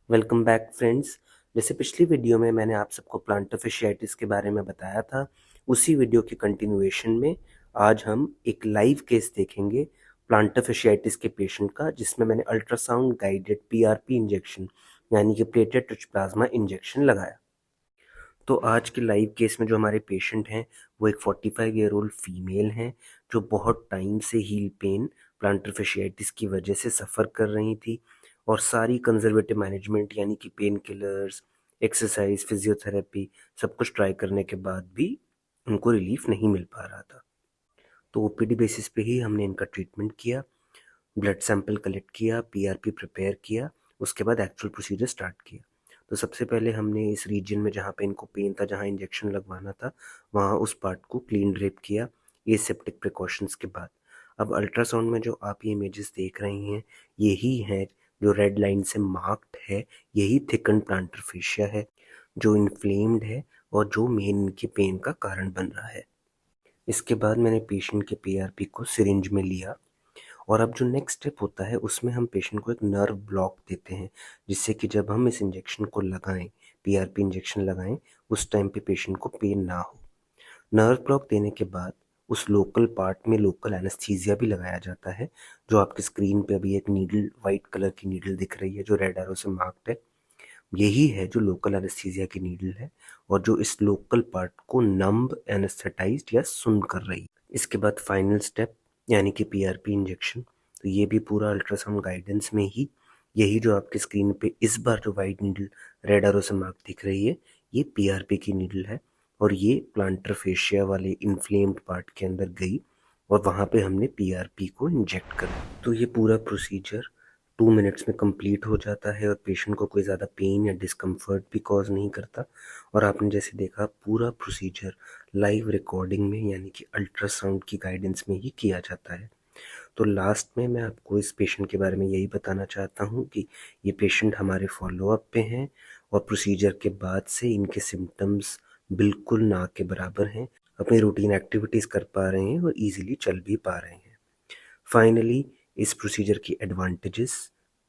Welcome back friends. जैसे पिछली video में मैंने आप सबको प्लांटर fasciitis के बारे में बताया था, उसी वीडियो के कंटिन्यूएशन में आज हम एक लाइव केस देखेंगे प्लांटर fasciitis के पेशेंट का, जिसमें मैंने अल्ट्रासाउंड गाइडेड पीआरपी इंजेक्शन यानी कि प्लेटलेट रिच प्लाज्मा इंजेक्शन लगाया। तो आज के लाइव केस में जो हमारे पेशेंट हैं वो एक 45 ईयर ओल्ड फीमेल हैं, जो बहुत टाइम से हील पेन प्लांटर fasciitis की वजह से सफ़र कर रही थी और सारी कंजर्वेटिव मैनेजमेंट यानी कि पेन किलर्स, एक्सरसाइज, फिजियोथेरेपी सब कुछ ट्राई करने के बाद भी उनको रिलीफ नहीं मिल पा रहा था। तो ओपीडी बेसिस पे ही हमने इनका ट्रीटमेंट किया, ब्लड सैंपल कलेक्ट किया, पीआरपी प्रिपेयर किया, उसके बाद एक्चुअल प्रोसीजर स्टार्ट किया। तो सबसे पहले हमने इस रीजन में जहाँ पे इनको पेन था, जहाँ इंजेक्शन लगवाना था, वहाँ उस पार्ट को क्लीन ड्रेप किया एसेप्टिक प्रिकॉशंस के बाद। अब अल्ट्रासाउंड में जो आप ये इमेजेस देख रही हैं, यही है जो रेड लाइन से मार्क्ड है, यही थिकन प्लांटर फेशिया है जो इन्फ्लेम्ड है और जो मेन इनके पेन का कारण बन रहा है। इसके बाद मैंने पेशेंट के पीआरपी को सिरिंज में लिया और अब जो नेक्स्ट स्टेप होता है उसमें हम पेशेंट को एक नर्व ब्लॉक देते हैं, जिससे कि जब हम इस इंजेक्शन को लगाएं, पीआरपी इंजेक्शन लगाएं, उस टाइम पे पेशेंट को पेन ना हो। नर्व ब्लॉक देने के बाद उस लोकल पार्ट में लोकल एनेस्थीसिया भी लगाया जाता है, जो आपकी स्क्रीन पे अभी एक नीडल, वाइट कलर की नीडल दिख रही है जो रेड एरो से मार्क्ड है। यही है जो लोकल एनेस्थीसिया की नीडल है और जो इस लोकल पार्ट को नंब, एनेस्थेटाइज्ड या सुन कर रही है। इसके बाद फाइनल स्टेप यानी कि पीआरपी इंजेक्शन। तो ये भी पूरा अल्ट्रासाउंड गाइडेंस में ही, यही जो आपकी स्क्रीन पे इस बार जो वाइट नीडल रेड एरो से मार्क दिख रही है, ये पीआरपी की नीडल है और ये प्लांटर फेशिया वाले इन्फ्लेम्ड पार्ट के अंदर गई और वहाँ पे हमने पीआरपी को इंजेक्ट कर। तो ये पूरा प्रोसीजर 2 मिनट्स में कंप्लीट हो जाता है और पेशेंट को कोई ज़्यादा पेन या डिस्कम्फर्ट भी कॉज नहीं करता। और आपने जैसे देखा, पूरा प्रोसीजर लाइव रिकॉर्डिंग में यानी कि अल्ट्रासाउंड की गाइडेंस में ही किया जाता है। तो लास्ट में मैं आपको इस पेशेंट के बारे में यही बताना चाहता हूँ कि ये पेशेंट हमारे फॉलोअप पे हैं और प्रोसीजर के बाद से इनके सिम्टम्स बिल्कुल ना के बराबर हैं, अपनी रूटीन एक्टिविटीज़ कर पा रहे हैं और ईजिली चल भी पा रहे हैं। फाइनली इस प्रोसीजर की एडवांटेजेस,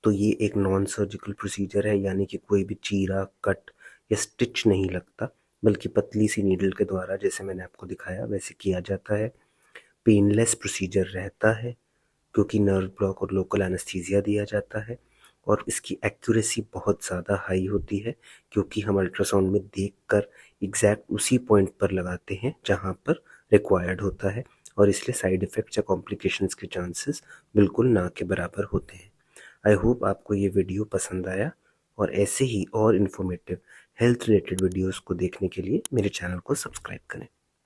तो ये एक नॉन सर्जिकल प्रोसीजर है, यानी कि कोई भी चीरा, कट या स्टिच नहीं लगता, बल्कि पतली सी नीडल के द्वारा जैसे मैंने आपको दिखाया वैसे किया जाता है। पेनलेस प्रोसीजर रहता है क्योंकि नर्व ब्लॉक और लोकल एनेस्थीसिया दिया जाता है और इसकी एक्यूरेसी बहुत ज़्यादा हाई होती है क्योंकि हम अल्ट्रासाउंड में देखकर एग्जैक्ट उसी पॉइंट पर लगाते हैं जहां पर रिक्वायर्ड होता है और इसलिए साइड इफ़ेक्ट्स या कॉम्प्लिकेशंस के चांसेस बिल्कुल ना के बराबर होते हैं। आई होप आपको ये वीडियो पसंद आया और ऐसे ही और इन्फॉर्मेटिव हेल्थ रिलेटेड वीडियोस को देखने के लिए मेरे चैनल को सब्सक्राइब करें।